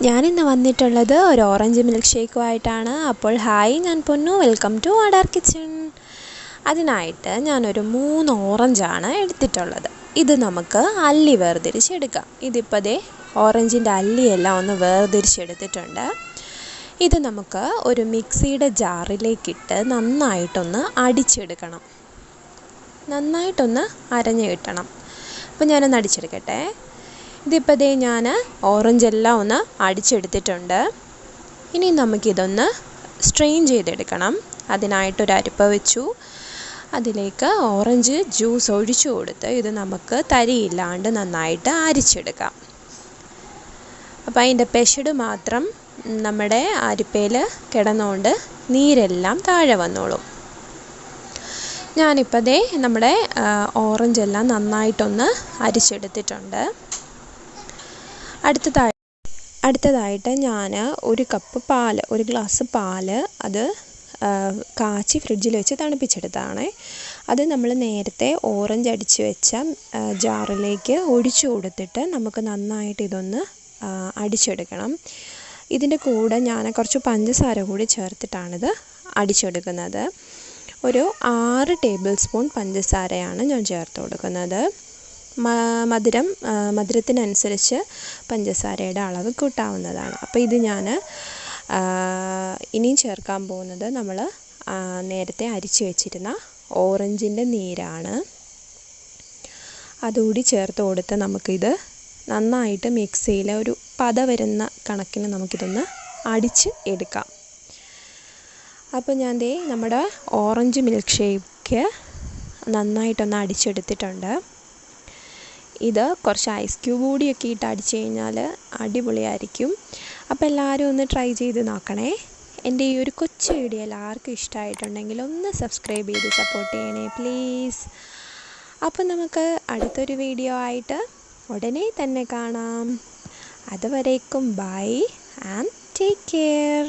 ഞാനിന്ന് വന്നിട്ടുള്ളത് ഒരു ഓറഞ്ച് മിൽക്ക് ഷേക്കുമായിട്ടാണ്. അപ്പോൾ ഹായ്, ഞാൻ പൊന്നു, വെൽക്കം ടു അഡാർ കിച്ചൺ. അതിനായിട്ട് ഞാനൊരു 3 ഓറഞ്ചാണ് എടുത്തിട്ടുള്ളത്. ഇത് നമുക്ക് അല്ലി വേർതിരിച്ചെടുക്കാം. ഇതിപ്പോൾ ദേ ഓറഞ്ചിൻ്റെ അല്ലിയെല്ലാം ഒന്ന് വേർതിരിച്ചെടുത്തിട്ടുണ്ട്. ഇത് നമുക്ക് ഒരു മിക്സിയുടെ ജാറിലേക്കിട്ട് നന്നായിട്ടൊന്ന് അടിച്ചെടുക്കണം. നന്നായിട്ടൊന്ന് അരഞ്ഞ് കിട്ടണം. അപ്പോൾ ഞാനൊന്ന് അടിച്ചെടുക്കട്ടെ. ഇതിപ്പോൾ ദേ ഞാൻ ഓറഞ്ചെല്ലാം ഒന്ന് അടിച്ചെടുത്തിട്ടുണ്ട്. ഇനി നമുക്കിതൊന്ന് സ്ട്രെയിൻ ചെയ്തെടുക്കണം. അതിനായിട്ടൊരു അരിപ്പ വെച്ചു. അതിലേക്ക് ഓറഞ്ച് ജ്യൂസ് ഒഴിച്ചു കൊടുത്ത് ഇത് നമുക്ക് തരിയില്ലാണ്ട് നന്നായിട്ട് അരിച്ചെടുക്കാം. അപ്പോൾ അതിൻ്റെ പെഷഡ് മാത്രം നമ്മുടെ അരിപ്പയിൽ കിടന്നുകൊണ്ട് നീരെല്ലാം താഴെ വന്നോളും. ഞാനിപ്പോൾ ദേ നമ്മുടെ ഓറഞ്ചെല്ലാം നന്നായിട്ടൊന്ന് അരിച്ചെടുത്തിട്ടുണ്ട്. അടുത്തതായിട്ട് ഞാൻ ഒരു ഗ്ലാസ് പാല് അത് കാച്ചി ഫ്രിഡ്ജിൽ വെച്ച് തണുപ്പിച്ചെടുത്തതാണ്. അത് നമ്മൾ നേരത്തെ ഓറഞ്ച് അടിച്ച് വെച്ച ജാറിലേക്ക് ഒഴിച്ചു കൊടുത്തിട്ട് നമുക്ക് നന്നായിട്ട് ഇതൊന്ന് അടിച്ചെടുക്കണം. ഇതിൻ്റെ കൂടെ ഞാൻ കുറച്ച് പഞ്ചസാര കൂടി ചേർത്തിട്ടാണിത് അടിച്ചെടുക്കുന്നത്. ഒരു 6 ടേബിൾ സ്പൂൺ പഞ്ചസാരയാണ് ഞാൻ ചേർത്ത് കൊടുക്കുന്നത്. മധുരത്തിനനുസരിച്ച് പഞ്ചസാരയുടെ അളവ് കൂട്ടാവുന്നതാണ്. അപ്പോൾ ഇത് ഞാൻ ഇനിയും ചേർക്കാൻ പോകുന്നത് നമ്മൾ നേരത്തെ അരിച്ചു വെച്ചിരുന്ന ഓറഞ്ചിൻ്റെ നീരാണ്. അതുകൂടി ചേർത്ത് കൊടുത്ത് നമുക്കിത് നന്നായിട്ട് മിക്സിയിൽ ഒരു പത വരുന്ന കണക്കിന് നമുക്കിതൊന്ന് അടിച്ച് എടുക്കാം. അപ്പോൾ ഞാൻ ദേ നമ്മുടെ ഓറഞ്ച് മിൽക്ക് ഷേക്ക് നന്നായിട്ടൊന്ന് അടിച്ചെടുത്തിട്ടുണ്ട്. ഇത് കുറച്ച് ഐസ് ക്യൂബ് കൂടിയൊക്കെ ഇട്ട് അടിച്ചു കഴിഞ്ഞാൽ അടിപൊളിയായിരിക്കും. അപ്പോൾ എല്ലാവരും ഒന്ന് ട്രൈ ചെയ്ത് നോക്കണേ. എൻ്റെ ഈ ഒരു കൊച്ചു വീഡിയോ എല്ലാവർക്കും ഇഷ്ടമായിട്ടുണ്ടെങ്കിൽ ഒന്ന് സബ്സ്ക്രൈബ് ചെയ്ത് സപ്പോർട്ട് ചെയ്യണേ പ്ലീസ്. അപ്പോൾ നമുക്ക് അടുത്തൊരു വീഡിയോ ആയിട്ട് ഉടനെ തന്നെ കാണാം. അതുവരേക്കും ബൈ ആൻഡ് ടേക്ക് കെയർ.